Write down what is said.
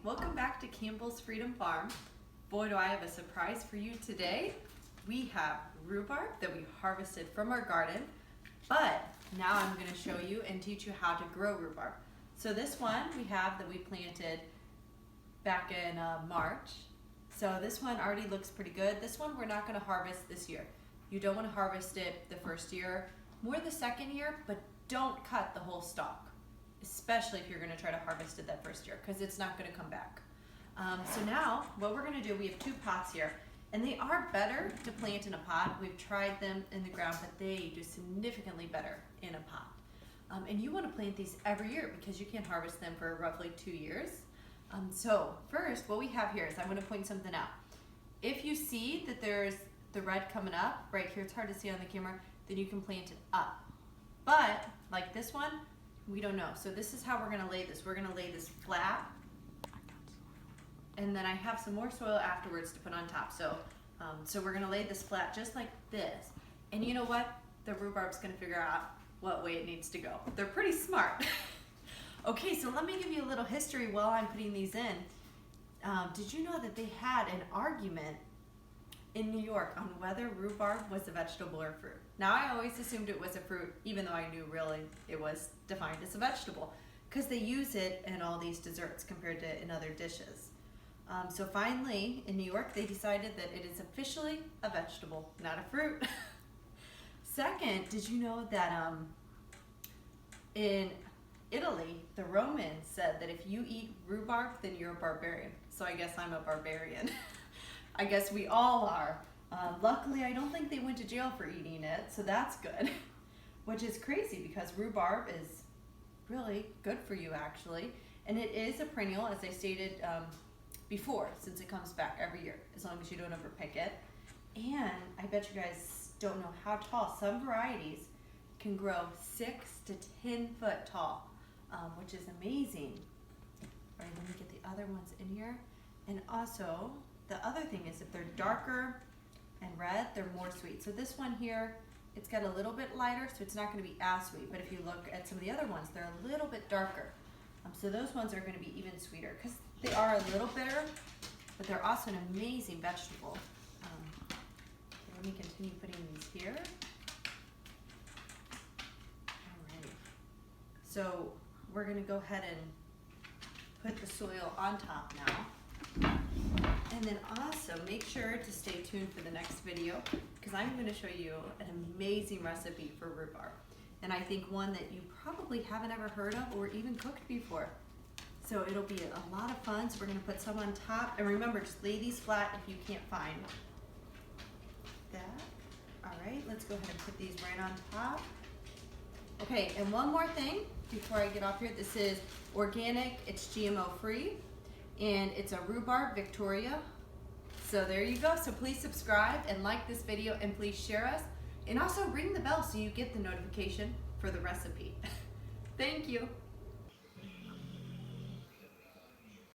welcome back to Campbell's Freedom Farm. Boy, do I have a surprise for you today. We have rhubarb that we harvested from our garden, but now I'm going to show you and teach you how to grow rhubarb. So this one we have that we planted back in March. So this one already looks pretty good. This one we're not going to harvest this year. You don't want to harvest it the first year, more the second year, but don't cut the whole stalk, especially if you're going to try to harvest it that first year, because it's not going to come back. So now what we're going to do, we have two pots here, and they are better to plant in a pot. We've tried them in the ground, but they do significantly better in a pot. And you want to plant these every year because you can harvest them for roughly 2 years. So first, what we have here is I'm going to point something out. If you see that there's the red coming up right here, it's hard to see on the camera, then you can plant it up. But like this one, we don't know. So this is how we're going to lay this. We're going to lay this flat, and then I have some more soil afterwards to put on top. So we're going to lay this flat just like this. And you know what? The rhubarb's going to figure out what way it needs to go. They're pretty smart. Okay, so let me give you a little history while I'm putting these in. Did you know that they had an argument in New York on whether rhubarb was a vegetable or fruit? Now, I always assumed it was a fruit, even though I knew really it was defined as a vegetable, because they use it in all these desserts compared to in other dishes. So finally, in New York, they decided that it is officially a vegetable, not a fruit. Second, did you know that in Italy, the Romans said that if you eat rhubarb, then you're a barbarian. So I guess I'm a barbarian. I guess we all are. Luckily, I don't think they went to jail for eating it, so that's good. Which is crazy because rhubarb is really good for you, actually. And it is a perennial, as I stated before, since it comes back every year, as long as you don't overpick it. And I bet you guys don't know how tall. Some varieties can grow 6 to 10 foot tall, which is amazing. All right, let me get the other ones in here. And also, the other thing is if they're darker and red, they're more sweet. So this one here, it's got a little bit lighter, so it's not going to be as sweet. But if you look at some of the other ones, they're a little bit darker. So those ones are going to be even sweeter because they are a little bitter, but they're also an amazing vegetable. Okay, let me continue putting these here. Alright, so we're going to go ahead and put the soil on top now. And then also make sure to stay tuned for the next video because I'm going to show you an amazing recipe for rhubarb. And I think one that you probably haven't ever heard of or even cooked before. So it'll be a lot of fun. So we're going to put some on top. And remember, just lay these flat if you can't find that. All right, let's go ahead and put these right on top. Okay, and one more thing before I get off here. This is organic, it's GMO free, and it's a rhubarb Victoria. So there you go. So please subscribe and like this video, and please share us. And also ring the bell so you get the notification for the recipe. Thank you.